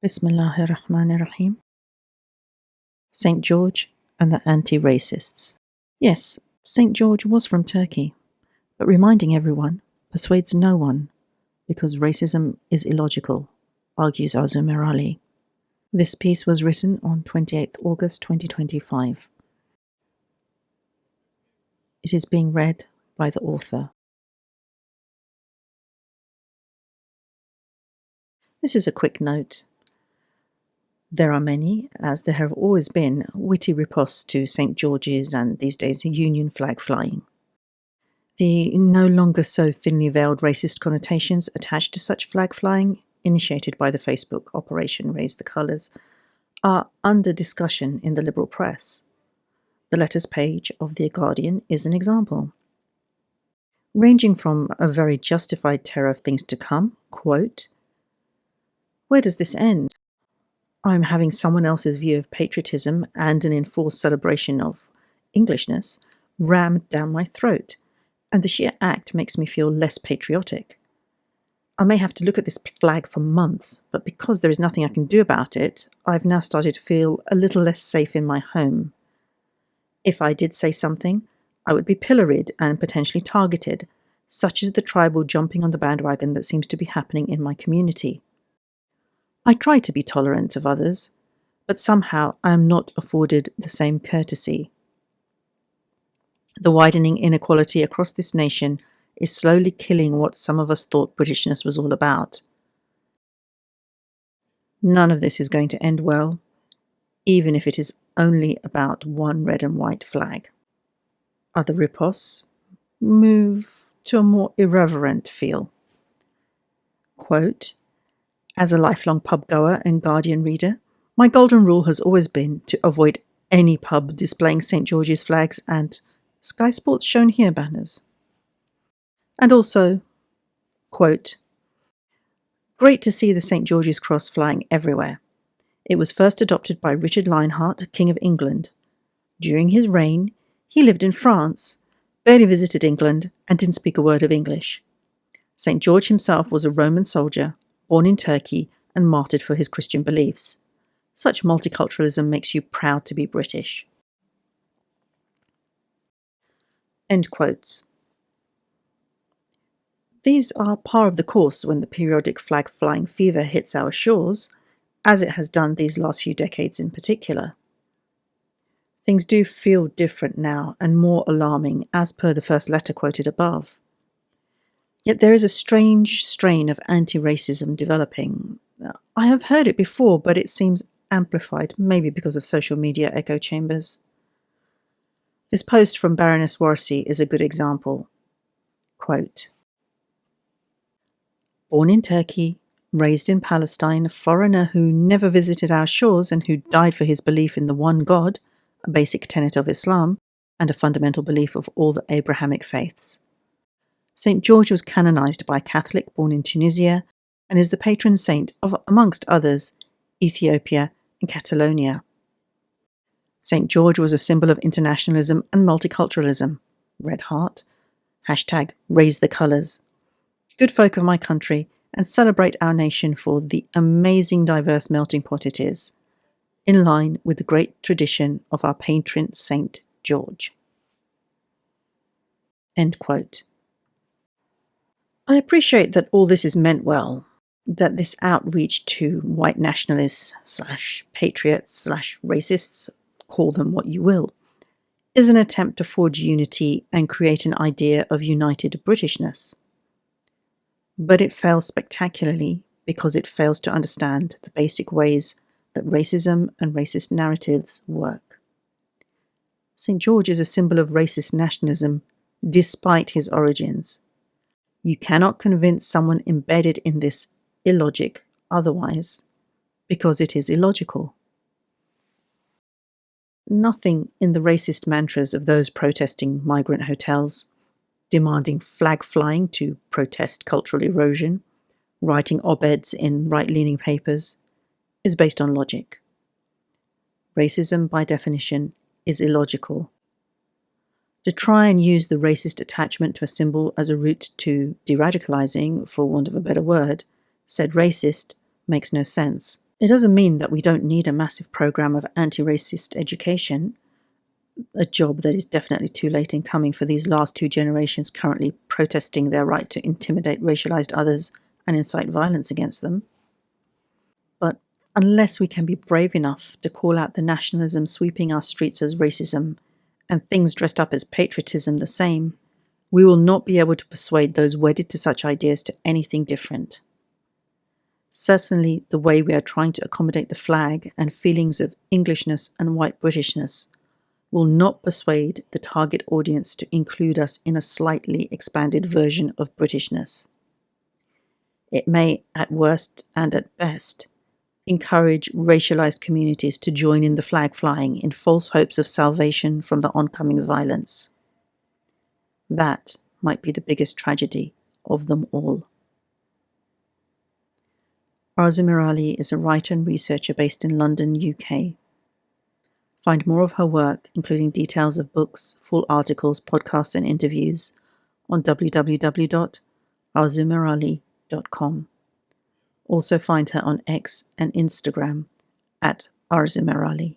Bismillahirrahmanirrahim. St. George and the Anti-Racists. Yes, St. George was from Turkey, but reminding everyone persuades no one, because racism is illogical, argues Arzu. This piece was written on 28th August 2025. It is being read by the author. This is a quick note. There are many, as there have always been, witty riposts to St. George's and these days Union flag flying. The no longer so thinly veiled racist connotations attached to such flag flying, initiated by the Facebook Operation Raise the Colours, are under discussion in the liberal press. The letters page of The Guardian is an example. Ranging from a very justified terror of things to come, quote, "Where does this end? I'm having someone else's view of patriotism and an enforced celebration of Englishness rammed down my throat, and the sheer act makes me feel less patriotic. I may have to look at this flag for months, but because there is nothing I can do about it, I've now started to feel a little less safe in my home. If I did say something, I would be pilloried and potentially targeted, such as the tribal jumping on the bandwagon that seems to be happening in my community. I try to be tolerant of others, but somehow I am not afforded the same courtesy. The widening inequality across this nation is slowly killing what some of us thought Britishness was all about. None of this is going to end well, even if it is only about one red and white flag." Other riposts move to a more irreverent feel. Quote, "As a lifelong pub goer and Guardian reader, my golden rule has always been to avoid any pub displaying St. George's flags and Sky Sports shown here banners." And also, quote, "Great to see the St. George's cross flying everywhere. It was first adopted by Richard Lionheart, King of England. During his reign, he lived in France, barely visited England, and didn't speak a word of English. St. George himself was a Roman soldier, born in Turkey and martyred for his Christian beliefs. Such multiculturalism makes you proud to be British." End quotes. These are par of the course when the periodic flag-flying fever hits our shores, as it has done these last few decades in particular. Things do feel different now and more alarming, as per the first letter quoted above. Yet there is a strange strain of anti-racism developing. I have heard it before, but it seems amplified, maybe because of social media echo chambers. This post from Baroness Warsi is a good example. Quote, "Born in Turkey, raised in Palestine, a foreigner who never visited our shores and who died for his belief in the one God, a basic tenet of Islam, and a fundamental belief of all the Abrahamic faiths. St. George was canonized by a Catholic born in Tunisia and is the patron saint of, amongst others, Ethiopia and Catalonia. St. George was a symbol of internationalism and multiculturalism. Red heart. Hashtag raise the colours. Good folk of my country, and celebrate our nation for the amazing diverse melting pot it is, in line with the great tradition of our patron St. George." End quote. I appreciate that all this is meant well, that this outreach to white nationalists / patriots / racists, call them what you will, is an attempt to forge unity and create an idea of united Britishness. But it fails spectacularly because it fails to understand the basic ways that racism and racist narratives work. St. George is a symbol of racist nationalism despite his origins. You cannot convince someone embedded in this illogic otherwise, because it is illogical. Nothing in the racist mantras of those protesting migrant hotels, demanding flag flying to protest cultural erosion, writing op-eds in right-leaning papers, is based on logic. Racism, by definition, is illogical. To try and use the racist attachment to a symbol as a route to de-radicalizing, for want of a better word, said racist makes no sense It doesn't mean that we don't need a massive program of anti-racist education, a job that is definitely too late in coming for these last two generations currently protesting their right to intimidate racialized others and incite violence against them. But unless we can be brave enough to call out the nationalism sweeping our streets as racism and things dressed up as patriotism the same, we will not be able to persuade those wedded to such ideas to anything different. Certainly, the way we are trying to accommodate the flag and feelings of Englishness and white Britishness will not persuade the target audience to include us in a slightly expanded version of Britishness. It may, at worst and at best, encourage racialized communities to join in the flag flying in false hopes of salvation from the oncoming violence. That might be the biggest tragedy of them all. Arzu is a writer and researcher based in London, UK. Find more of her work, including details of books, full articles, podcasts, and interviews on www.arzumerali.com. Also find her on X and Instagram @Arzu.